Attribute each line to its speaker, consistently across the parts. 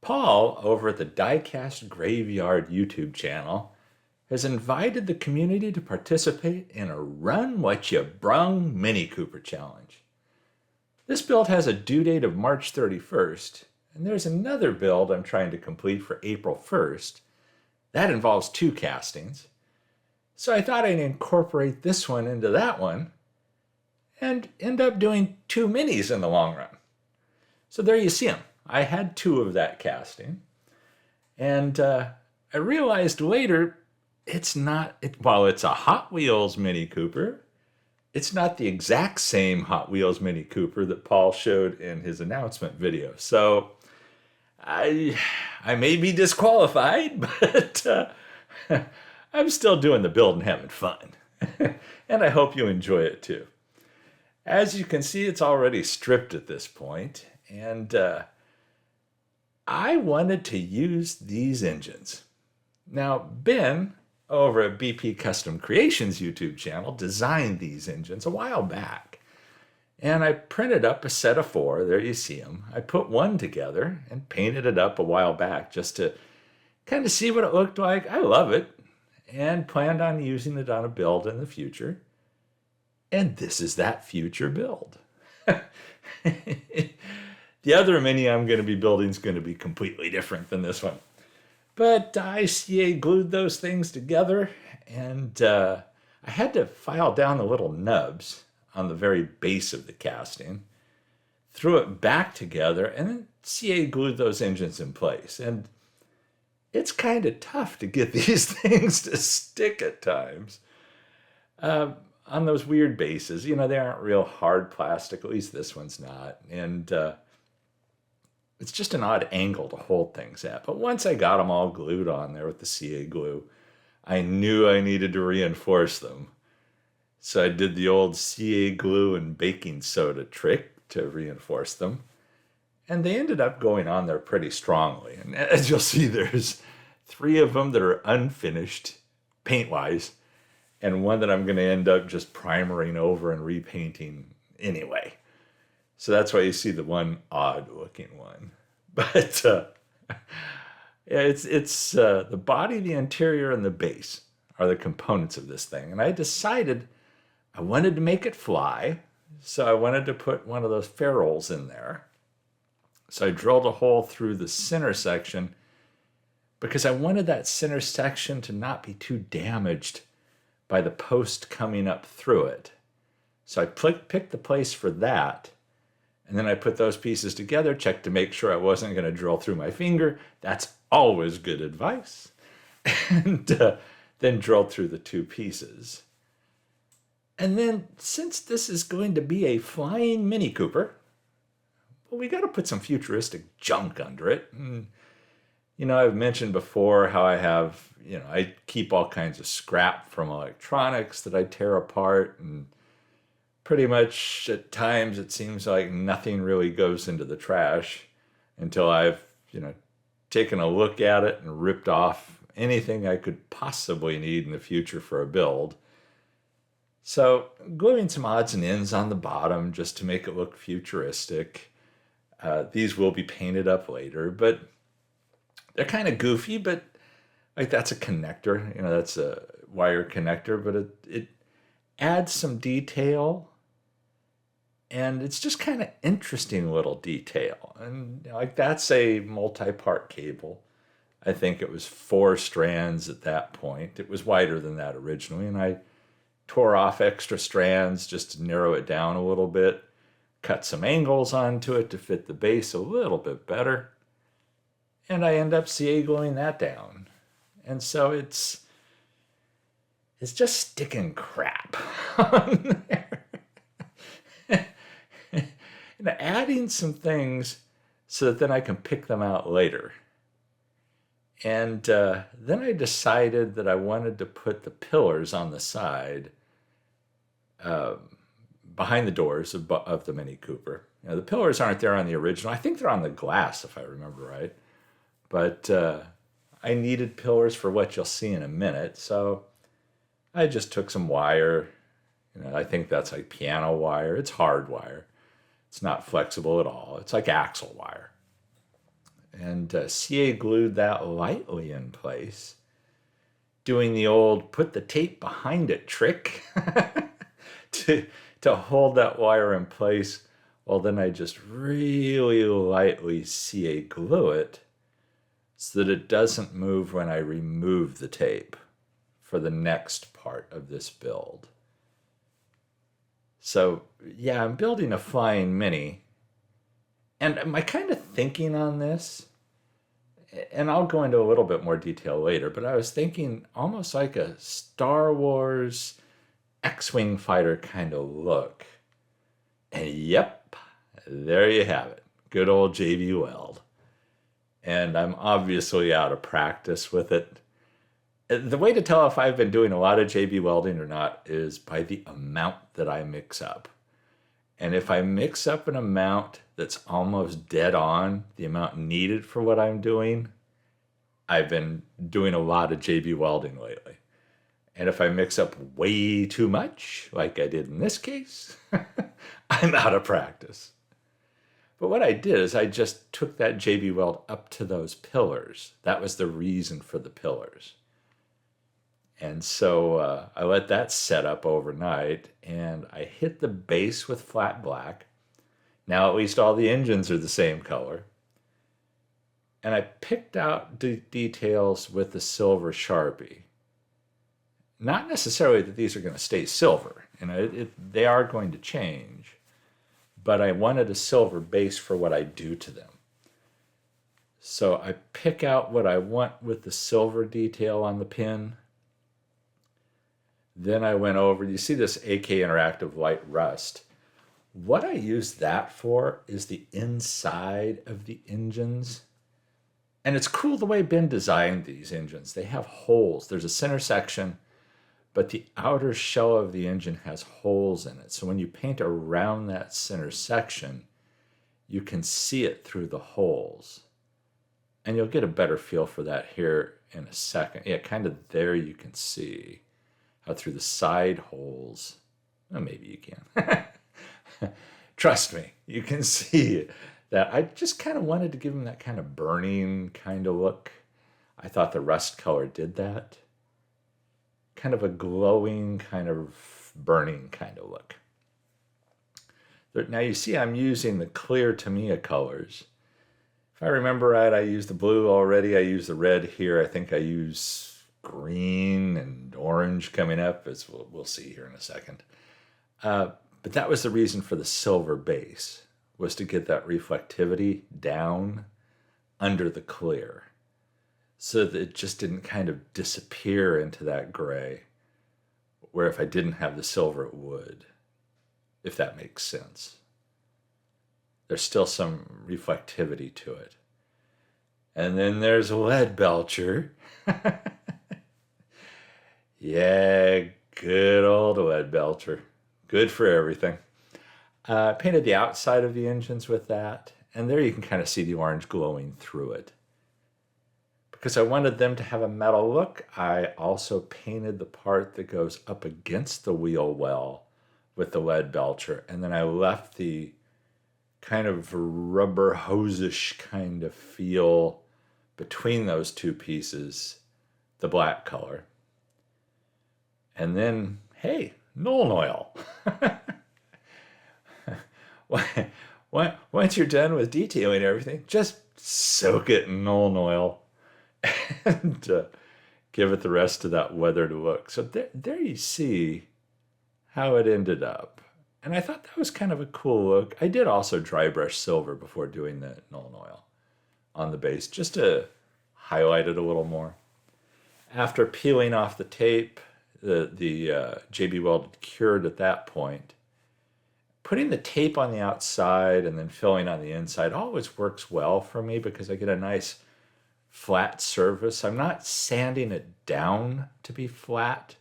Speaker 1: Paul, over at the Diecast Graveyard YouTube channel, has invited the community to participate in a Run What You Brung Mini Cooper challenge. This build has a due date of March 31st, and there's another build I'm trying to complete for April 1st. That involves 2 castings. So I thought I'd incorporate this one into that one and end up doing 2 minis in the long run. So there you see them. I had 2 of that casting, and I realized later it's not, while it's a Hot Wheels Mini Cooper, it's not the exact same Hot Wheels Mini Cooper that Paul showed in his announcement video. So I may be disqualified, but I'm still doing the build and having fun. And I hope you enjoy it too. As you can see, it's already stripped at this point, and I wanted to use these engines. Now, Ben, over at BP Custom Creations YouTube channel, designed these engines a while back. And I printed up a set of 4. There you see them. I put one together and painted it up a while back just to kind of see what it looked like. I love it and planned on using it on a build in the future. And this is that future build. The other mini I'm going to be building is going to be completely different than this one. But I CA glued those things together, and I had to file down the little nubs on the very base of the casting, threw it back together, and then CA glued those engines in place. And it's kind of tough to get these things to stick at times on those weird bases. You know, they aren't real hard plastic, at least this one's not. And it's just an odd angle to hold things at. But once I got them all glued on there with the CA glue, I knew I needed to reinforce them. So I did the old CA glue and baking soda trick to reinforce them. And they ended up going on there pretty strongly. And as you'll see, there's 3 of them that are unfinished paint-wise, and one that I'm going to end up just primering over and repainting anyway. So that's why you see the one odd-looking one. But yeah, it's the body, the interior, and the base are the components of this thing. And I decided I wanted to make it fly, so I wanted to put one of those ferrules in there. So I drilled a hole through the center section because I wanted that center section to not be too damaged by the post coming up through it. So I picked the place for that. And then I put those pieces together, checked to make sure I wasn't going to drill through my finger. That's always good advice. And then drilled through the 2 pieces. And then, since this is going to be a flying Mini Cooper, well, we got to put some futuristic junk under it. And, you know, I've mentioned before how I have, you know, I keep all kinds of scrap from electronics that I tear apart, and pretty much at times it seems like nothing really goes into the trash until I've, you know, taken a look at it and ripped off anything I could possibly need in the future for a build. So gluing some odds and ends on the bottom just to make it look futuristic. These will be painted up later, but they're kind of goofy, but like that's a connector, you know, that's a wire connector, but it adds some detail. And it's just kind of interesting little detail. And you know, like that's a multi-part cable. I think it was 4 strands at that point. It was wider than that originally. And I tore off extra strands just to narrow it down a little bit. Cut some angles onto it to fit the base a little bit better. And I end up CA gluing that down. And so it's just sticking crap on there. And adding some things so that then I can pick them out later. And then I decided that I wanted to put the pillars on the side behind the doors of the Mini Cooper. You know, the pillars aren't there on the original. I think they're on the glass, if I remember right. But I needed pillars for what you'll see in a minute, so I just took some wire. You know, I think that's like piano wire. It's hard wire. It's not flexible at all. It's like axle wire. and CA glued that lightly in place, doing the old put the tape behind it trick to hold that wire in place. Well, then I just really lightly CA glue it so that it doesn't move when I remove the tape for the next part of this build. So yeah, I'm building a Flying Mini. And my kind of thinking on this, and I'll go into a little bit more detail later, but I was thinking almost like a Star Wars X-Wing fighter kind of look. And yep, there you have it. Good old JB Weld. And I'm obviously out of practice with it. The way to tell if I've been doing a lot of JB welding or not is by the amount that I mix up. And if I mix up an amount that's almost dead on the amount needed for what I'm doing, I've been doing a lot of JB welding lately. And if I mix up way too much, like I did in this case, I'm out of practice. But what I did is I just took that JB weld up to those pillars. That was the reason for the pillars. And so I let that set up overnight, and I hit the base with flat black. Now at least all the engines are the same color. And I picked out details with the silver Sharpie. Not necessarily that these are going to stay silver. They are going to change. But I wanted a silver base for what I do to them. So I pick out what I want with the silver detail on the pin. Then I went over, you see this AK Interactive Light Rust. What I use that for is the inside of the engines. And it's cool the way Ben designed these engines. They have holes. There's a center section, but the outer shell of the engine has holes in it. So when you paint around that center section, you can see it through the holes. And you'll get a better feel for that here in a second. Yeah, kind of there you can see how through the side holes, well, maybe you can. Trust me, you can see that. I just kind of wanted to give him that kind of burning kind of look. I thought the rust color did that. Kind of a glowing, kind of burning kind of look. Now you see I'm using the clear Tamiya colors. If I remember right, I used the blue already. I used the red here. I think I use green and orange coming up, as we'll see here in a second. But that was the reason for the silver base, was to get that reflectivity down under the clear, so that it just didn't kind of disappear into that gray, where if I didn't have the silver, it would, if that makes sense. There's still some reflectivity to it. And then there's Lead Belcher. Yeah, good old Lead Belcher. Good for everything. Painted the outside of the engines with that, and there you can kind of see the orange glowing through it. Because I wanted them to have a metal look, I also painted the part that goes up against the wheel well with the Lead Belcher, and then I left the kind of rubber hose-ish kind of feel between those two pieces, the black color. And then, hey, Nuln Oil. Once you're done with detailing everything, just soak it in Nuln Oil and give it the rest of that weathered look. So there you see how it ended up. And I thought that was kind of a cool look. I did also dry brush silver before doing the Nuln Oil on the base, just to highlight it a little more. After peeling off the tape, the JB Weld cured at that point. Putting the tape on the outside and then filling on the inside always works well for me because I get a nice flat surface. I'm not sanding it down to be flat,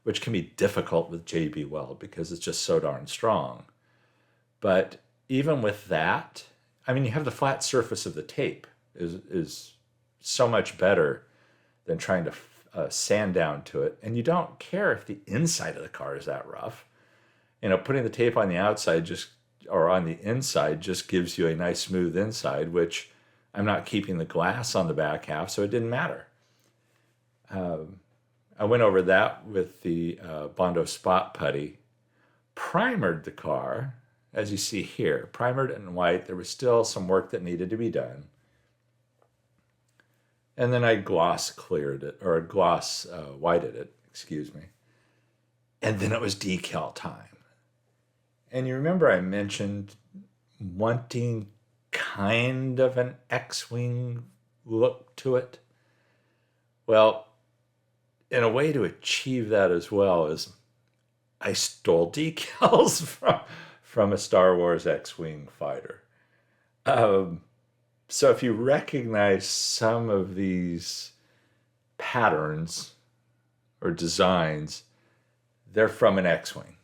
Speaker 1: which can be difficult with JB Weld because it's just so darn strong. But even with that, I mean, you have the flat surface of the tape is so much better than trying to sand down to it. And you don't care if the inside of the car is that rough. You know, putting the tape on the outside or on the inside just gives you a nice smooth inside, which I'm not keeping the glass on the back half, so it didn't matter. I went over that with the Bondo Spot Putty, primered the car, as you see here, primered it in white. There was still some work that needed to be done. And then I gloss cleared it, or gloss whited it, excuse me. And then it was decal time. And you remember I mentioned wanting kind of an X-Wing look to it? Well, in a way to achieve that as well is I stole decals from a Star Wars X-Wing fighter. So if you recognize some of these patterns or designs, they're from an X-Wing.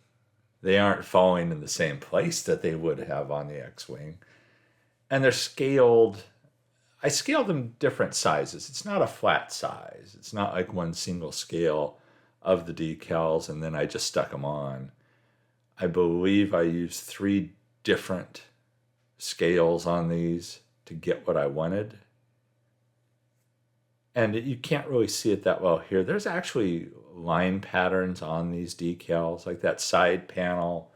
Speaker 1: They aren't falling in the same place that they would have on the X-Wing. And they're scaled. I scaled them different sizes. It's not a flat size. It's not like one single scale of the decals and then I just stuck them on. I believe I used 3 different scales on these to get what I wanted. And you can't really see it that well here. There's actually line patterns on these decals, like that side panel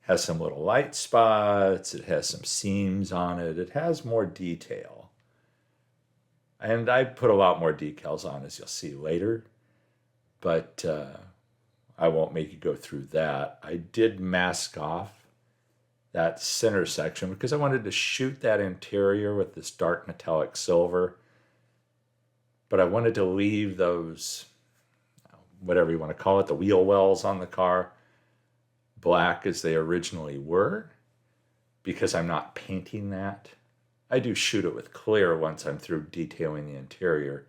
Speaker 1: has some little light spots. It has some seams on it. It has more detail. And I put a lot more decals on, as you'll see later. But I won't make you go through that. I did mask off that center section because I wanted to shoot that interior with this dark metallic silver. But I wanted to leave those, whatever you want to call it, the wheel wells on the car, black as they originally were, because I'm not painting that. I do shoot it with clear once I'm through detailing the interior,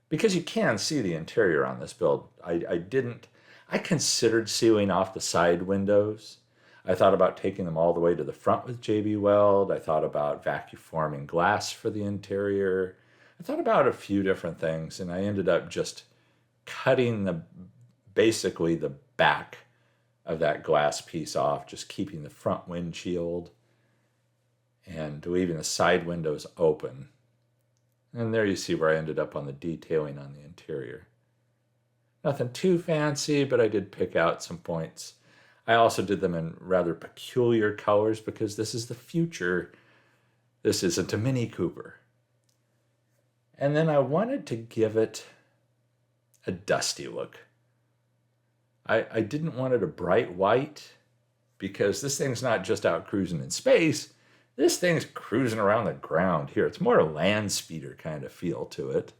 Speaker 1: because you can see the interior on this build. I considered sealing off the side windows. I thought about taking them all the way to the front with JB Weld. I thought about vacuum forming glass for the interior. I thought about a few different things, and I ended up just cutting basically the back of that glass piece off, just keeping the front windshield and leaving the side windows open. And there you see where I ended up on the detailing on the interior. Nothing too fancy, but I did pick out some points. I also did them in rather peculiar colors because this is the future. This isn't a Mini Cooper. And then I wanted to give it a dusty look. I didn't want it a bright white because this thing's not just out cruising in space. This thing's cruising around the ground here. It's more a land speeder kind of feel to it.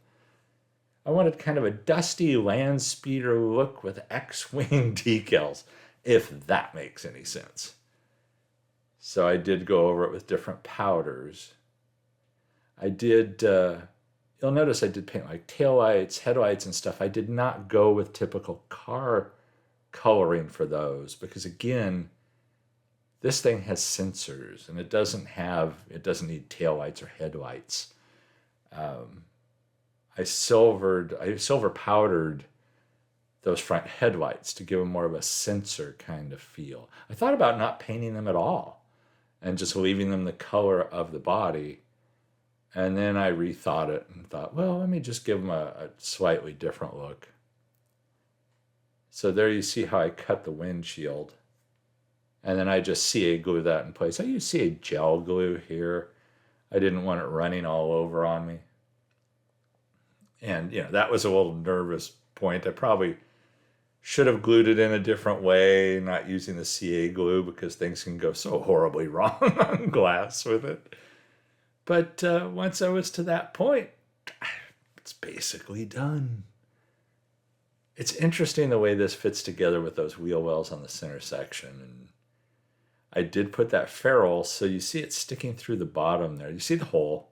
Speaker 1: I wanted kind of a dusty land speeder look with X-Wing decals, if that makes any sense. So I did go over it with different powders. I did, you'll notice I did paint like taillights, headlights and stuff. I did not go with typical car coloring for those because again, this thing has sensors and it doesn't need taillights or headlights. I silver powdered those front headlights to give them more of a sensor kind of feel. I thought about not painting them at all and just leaving them the color of the body. And then I rethought it and thought, well, let me just give them a slightly different look. So there you see how I cut the windshield. And then I just CA glue that in place. I use CA gel glue here. I didn't want it running all over on me. And, that was a little nervous point. I probably should have glued it in a different way, not using the CA glue because things can go so horribly wrong on glass with it. But once I was to that point, it's basically done. It's interesting the way this fits together with those wheel wells on the center section. And I did put that ferrule, so you see it sticking through the bottom there. You see the hole,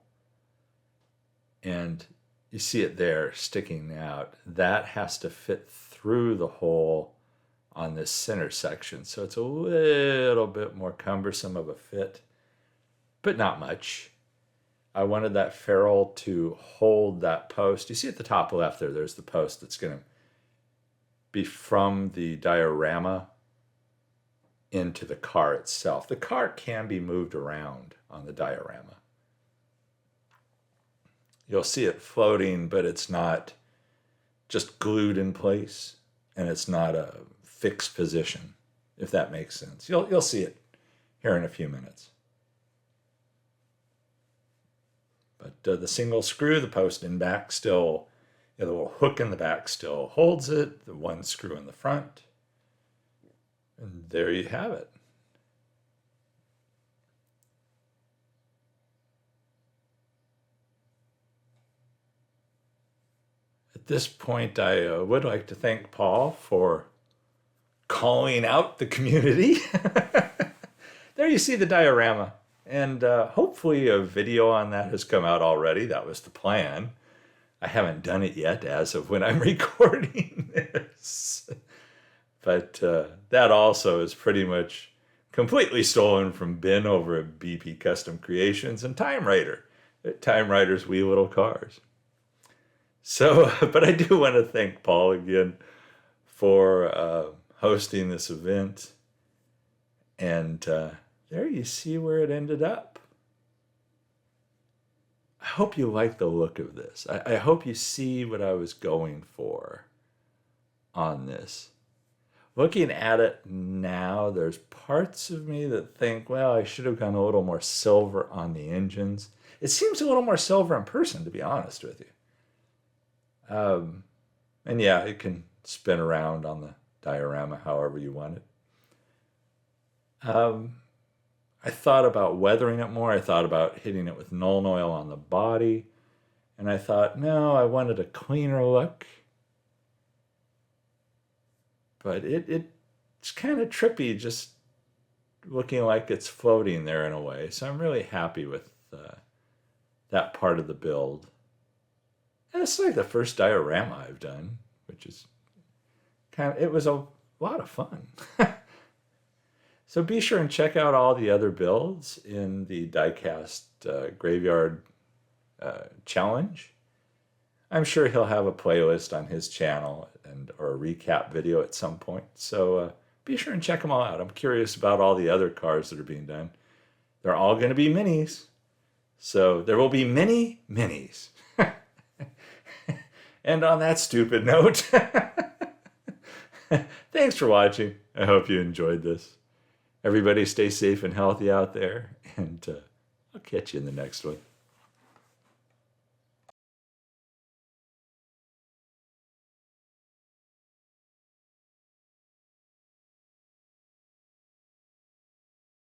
Speaker 1: and you see it there sticking out. That has to fit through the hole on this center section. So it's a little bit more cumbersome of a fit, but not much. I wanted that ferrule to hold that post. You see at the top left there's the post that's going to be from the diorama into the car itself. The car can be moved around on the diorama. you'll see it floating, but it's not just glued in place, and it's not a fixed position, if that makes sense. You'll see it here in a few minutes. But the single screw, the post in back still, the little hook in the back still holds it, the one screw in the front, and there you have it. At this point, I would like to thank Paul for calling out the community. There you see the diorama. And hopefully a video on that has come out already. That was the plan. I haven't done it yet as of when I'm recording this. But that also is pretty much completely stolen from Ben over at BP Custom Creations and TimeRider, at TimeRider's Wee Little Cars. So, but I do want to thank Paul again for hosting this event. And there you see where it ended up. I hope you like the look of this. I hope you see what I was going for on this. Looking at it now, there's parts of me that think, well, I should have gone a little more silver on the engines. It seems a little more silver in person, to be honest with you. And yeah, it can spin around on the diorama however you want it. I thought about weathering it more. I thought about hitting it with Nuln Oil on the body. And I thought, no, I wanted a cleaner look. But it's kind of trippy, just looking like it's floating there in a way. So I'm really happy with that part of the build. And it's like the first diorama I've done, which is it was a lot of fun. So be sure and check out all the other builds in the Diecast Graveyard Challenge. I'm sure he'll have a playlist on his channel or a recap video at some point. So be sure and check them all out. I'm curious about all the other cars that are being done. They're all going to be minis. So there will be many minis. And on that stupid note, thanks for watching. I hope you enjoyed this. Everybody stay safe and healthy out there, and I'll catch you in the next one.